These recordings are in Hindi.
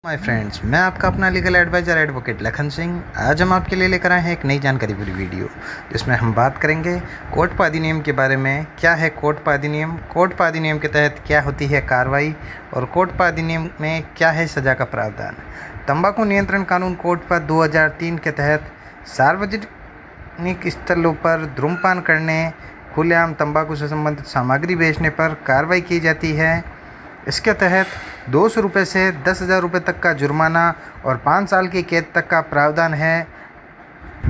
माय फ्रेंड्स, मैं आपका अपना legal adviser advocate Lakhan Singh. आज हम आपके लिए लेकर आए हैं एक नई जानकारी भरी वीडियो, जिसमें हम बात करेंगे कोर्टपा अधिनियम के बारे में। क्या है कोर्टपा अधिनियम, कोर्टपा अधिनियम के तहत क्या होती है कार्रवाई और कोर्टपा अधिनियम में क्या है सज़ा का प्रावधान। तंबाकू नियंत्रण कानून कोर्टपा 2003 के तहत सार्वजनिक स्थलों पर धूम्रपान करने, खुलेआम तंबाकू से संबंधित सामग्री बेचने पर कार्रवाई की जाती है। इसके तहत 200 रुपये से 10,000 रुपये तक का जुर्माना और 5 साल की कैद तक का प्रावधान है।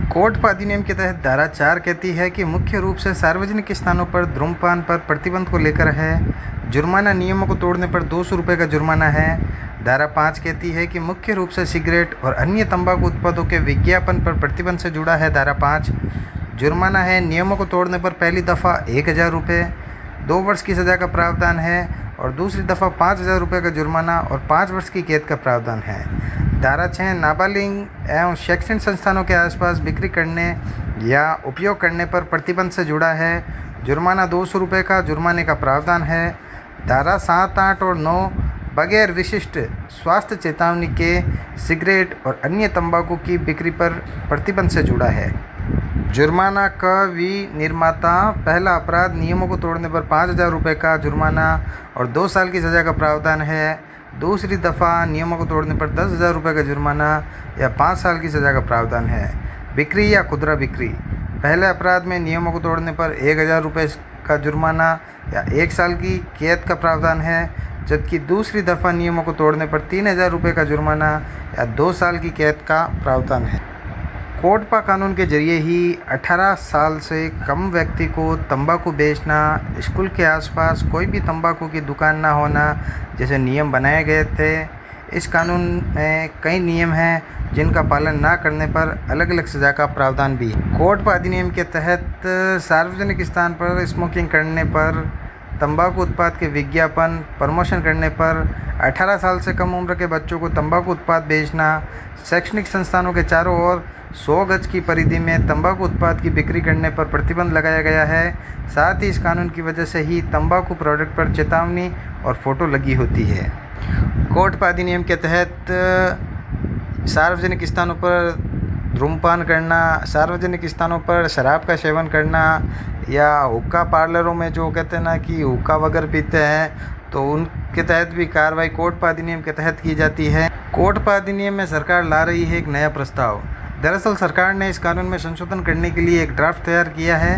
कोर्टपा अधिनियम के तहत धारा 4 कहती है कि मुख्य रूप से सार्वजनिक स्थानों पर धूम्रपान पर प्रतिबंध को लेकर है। जुर्माना नियमों को तोड़ने पर 200 रुपये का जुर्माना है। धारा 5 कहती है कि मुख्य रूप से सिगरेट और अन्य तंबाकू उत्पादों के विज्ञापन पर प्रतिबंध से जुड़ा है। धारा 5 जुर्माना है नियमों को तोड़ने पर पहली दफ़ा 1,000 रुपये, 2 वर्ष की सज़ा का प्रावधान है और दूसरी दफ़ा 5,000 रुपये का जुर्माना और 5 वर्ष की कैद का प्रावधान है। धारा 6 नाबालिग एवं शैक्षणिक संस्थानों के आसपास बिक्री करने या उपयोग करने पर प्रतिबंध से जुड़ा है। जुर्माना 200 रुपये का जुर्माने का प्रावधान है। धारा 7, 8 और 9 बगैर विशिष्ट स्वास्थ्य चेतावनी के सिगरेट और अन्य तंबाकू की बिक्री पर प्रतिबंध से जुड़ा है। जुर्माना का विनिर्माता पहला अपराध नियमों को तोड़ने पर 5,000 रुपये का जुर्माना और 2 साल की सज़ा का प्रावधान है। दूसरी दफ़ा नियमों को तोड़ने पर 10,000 रुपये का जुर्माना या 5 साल की सज़ा का प्रावधान है। बिक्री या खुदरा बिक्री, पहले अपराध में नियमों को तोड़ने पर 1,000 रुपये का जुर्माना या 1 साल की कैद का प्रावधान है, जबकि दूसरी दफ़ा नियमों को तोड़ने पर 3,000 रुपये का जुर्माना या 2 साल की कैद का प्रावधान है। कोर्टपा कानून के जरिए ही 18 साल से कम व्यक्ति को तंबाकू बेचना, स्कूल के आसपास कोई भी तंबाकू की दुकान ना होना जैसे नियम बनाए गए थे। इस कानून में कई नियम हैं जिनका पालन ना करने पर अलग अलग सज़ा का प्रावधान भी है। कोर्टपा अधिनियम के तहत सार्वजनिक स्थान पर स्मोकिंग करने पर, तंबाकू उत्पाद के विज्ञापन प्रमोशन करने पर, 18 साल से कम उम्र के बच्चों को तंबाकू उत्पाद बेचना, शैक्षणिक संस्थानों के चारों ओर 100 गज की परिधि में तंबाकू उत्पाद की बिक्री करने पर प्रतिबंध लगाया गया है। साथ ही इस कानून की वजह से ही तंबाकू प्रोडक्ट पर चेतावनी और फ़ोटो लगी होती है। कोर्टपा अधिनियम के तहत सार्वजनिक स्थानों पर धूम्रपान करना, सार्वजनिक स्थानों पर शराब का सेवन करना या हुक्का पार्लरों में जो कहते हैं ना कि हुक्का वगैरह पीते हैं, तो उनके तहत भी कार्रवाई कोर्टपा अधिनियम के तहत की जाती है। कोर्टपा अधिनियम में सरकार ला रही है एक नया प्रस्ताव। दरअसल सरकार ने इस कानून में संशोधन करने के लिए एक ड्राफ्ट तैयार किया है।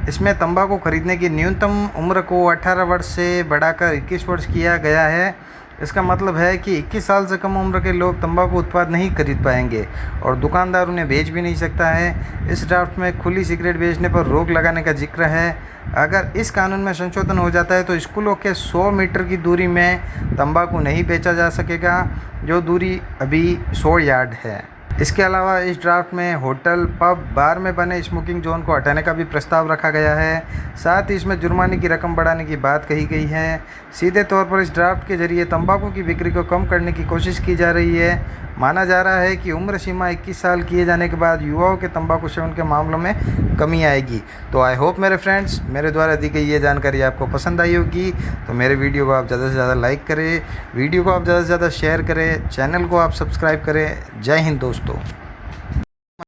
इसमें तंबाकू खरीदने की न्यूनतम उम्र को 18 वर्ष से बढ़ाकर 21 वर्ष किया गया है। इसका मतलब है कि 21 साल से कम उम्र के लोग तंबाकू उत्पाद नहीं खरीद पाएंगे और दुकानदार उन्हें बेच भी नहीं सकता है। इस ड्राफ्ट में खुली सिगरेट बेचने पर रोक लगाने का जिक्र है। अगर इस कानून में संशोधन हो जाता है तो स्कूलों के 100 मीटर की दूरी में तंबाकू नहीं बेचा जा सकेगा, जो दूरी अभी 100 यार्ड है। इसके अलावा इस ड्राफ्ट में होटल, पब, बार में बने स्मोकिंग जोन को हटाने का भी प्रस्ताव रखा गया है। साथ ही इसमें जुर्माने की रकम बढ़ाने की बात कही गई है। सीधे तौर पर इस ड्राफ्ट के जरिए तंबाकू की बिक्री को कम करने की कोशिश की जा रही है। माना जा रहा है कि उम्र सीमा 21 साल किए जाने के बाद युवाओं के तंबाकू सेवन के मामलों में कमी आएगी। तो आई होप मेरे फ्रेंड्स, मेरे द्वारा दी गई ये जानकारी आपको पसंद आई होगी। तो मेरे वीडियो को आप ज़्यादा से ज़्यादा लाइक करें, वीडियो को आप ज़्यादा से ज़्यादा शेयर करें, चैनल को आप सब्सक्राइब करें। जय हिंद दोस्तों।